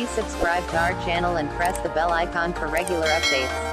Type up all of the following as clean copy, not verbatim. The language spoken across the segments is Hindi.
Please subscribe to our channel and press the bell icon for regular updates.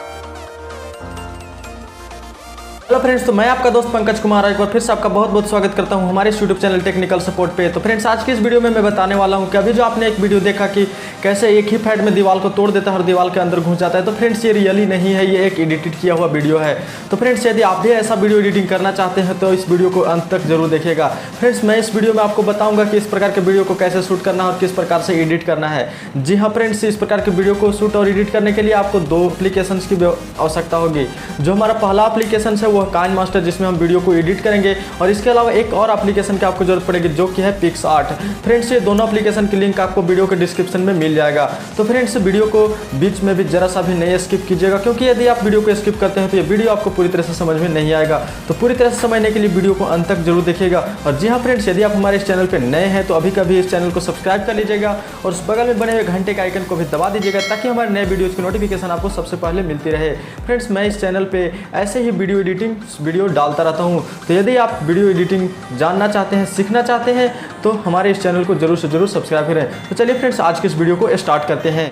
Hello friends, तो मैं आपका दोस्त पंकज कुमार एक बार फिर से आपका बहुत बहुत स्वागत करता हूं हमारे यूट्यूब चैनल टेक्निकल सपोर्ट पे। तो फ्रेंड्स, आज की इस वीडियो में मैं बताने वाला हूं कि अभी जो आपने एक वीडियो देखा कि कैसे एक ही फाइट में दीवार को तोड़ देता है और दीवार के अंदर घुस जाता है, तो फ्रेंड्स ये रियली नहीं है, ये एक एडिटेड किया हुआ वीडियो है। तो फ्रेंड्स, यदि आप भी ऐसा वीडियो एडिटिंग करना चाहते हैं तो इस वीडियो को अंत तक जरूर देखिएगा। फ्रेंड्स, मैं इस वीडियो में आपको बताऊँगा कि इस प्रकार के वीडियो को कैसे शूट करना है और किस प्रकार से एडिट करना है। जी हाँ फ्रेंड्स, इस प्रकार के वीडियो को शूट और एडिट करने के लिए आपको दो एप्लीकेशन की आवश्यकता होगी। जो हमारा पहला एप्लीकेशन है वो है काइनमास्टर, जिसमें हम वीडियो को एडिट करेंगे, और इसके अलावा एक और एप्लीकेशन की आपको जरूरत पड़ेगी जो कि है पिक्सआर्ट। फ्रेंड्स, ये दोनों एप्लीकेशन की लिंक आपको वीडियो के डिस्क्रिप्शन में मिल जाएगा। तो फ्रेंड्स, वीडियो को बीच में भी जरा सा भी नहीं स्किप कीजिएगा, क्योंकि यदि आप वीडियो को स्किप करते हैं तो ये वीडियो आपको पूरी तरह से समझ में नहीं आएगा। तो पूरी तरह से समझने के लिए वीडियो को अंत तक जरूर देखिएगा। और जी हाँ फ्रेंड्स, यदि आप हमारे इस चैनल पर नए हैं तो अभी कभी इस चैनल को सब्सक्राइब कर लीजिएगा और उस बगल में बने हुए घंटे के आइकन को भी दबा दीजिएगा, ताकि हमारे नए वीडियोज़ की नोटिफिकेशन आपको सबसे पहले मिलती रहे। फ्रेंड्स, मैं इस चैनल पे ऐसे ही वीडियो एडिटिंग वीडियो डालता रहता हूँ। तो यदि आप वीडियो एडिटिंग जानना चाहते हैं, सीखना चाहते हैं, तो हमारे इस चैनल को जरूर से जरूर सब्सक्राइब करें। तो चलिए फ्रेंड्स, आज के इस वीडियो को स्टार्ट करते हैं।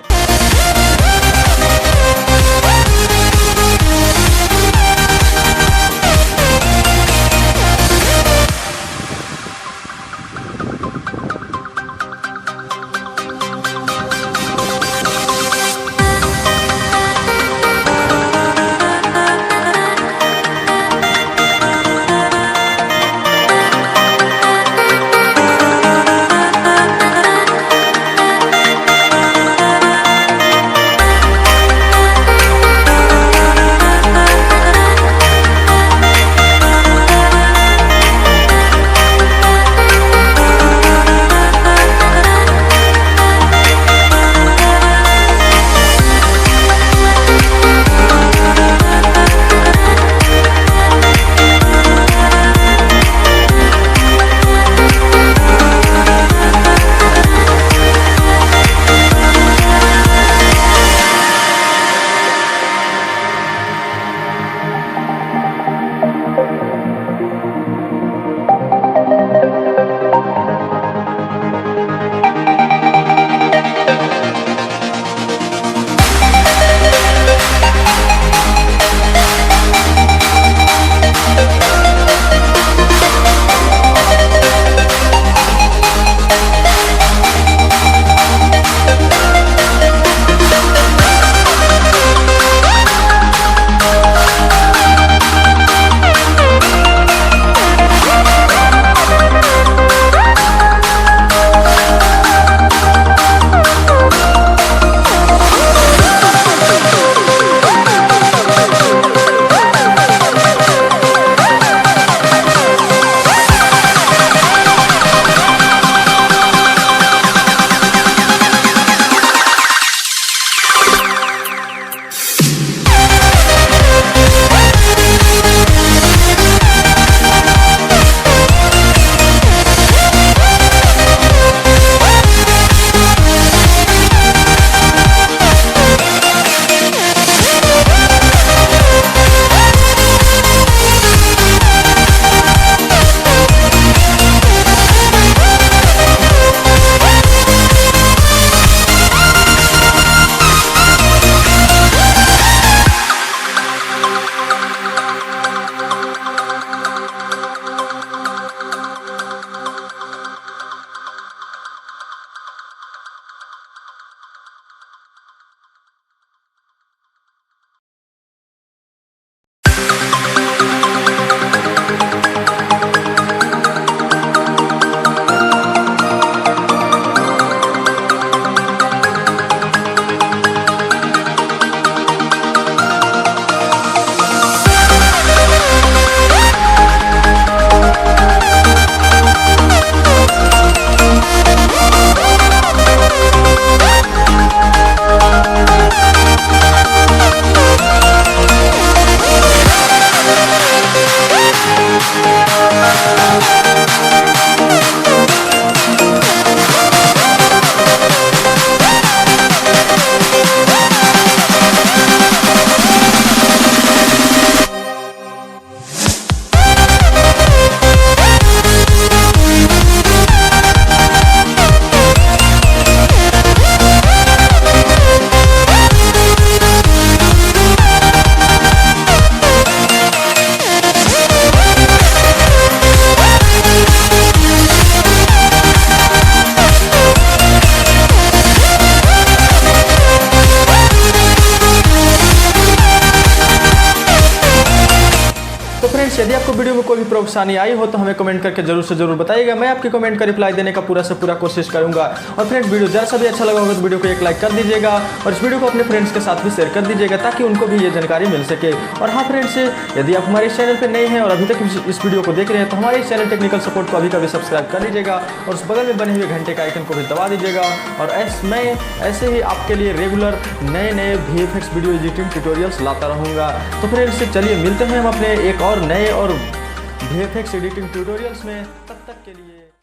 यदि आपको वीडियो में कोई भी परेशानी आई हो तो हमें कमेंट करके जरूर से जरूर बताइएगा। मैं आपके कमेंट का रिप्लाई देने का पूरा से पूरा कोशिश करूंगा। और फ्रेंड्स, वीडियो जरा सा भी अच्छा लगा होगा तो वीडियो को एक लाइक कर दीजिएगा और इस वीडियो को अपने फ्रेंड्स के साथ भी शेयर कर दीजिएगा ताकि उनको भी ये जानकारी मिल सके। और हाँ फ्रेंड्स, यदि आप हमारे चैनल पर नए हैं और अभी तक इस वीडियो को देख रहे हैं तो हमारे चैनल टेक्निकल सपोर्ट को अभी कभी सब्सक्राइब कर लीजिएगा और उस बगल में बने हुए घंटे का आइकन को भी दबा दीजिएगा। और मैं ऐसे ही आपके लिए रेगुलर नए नए VFX वीडियो एडिटिंग ट्यूटोरियल्स लाता रहूँगा। तो फ्रेंड्स, चलिए मिलते हैं हम अपने एक और नए और VFX एडिटिंग ट्यूटोरियल्स में। तब तक के लिए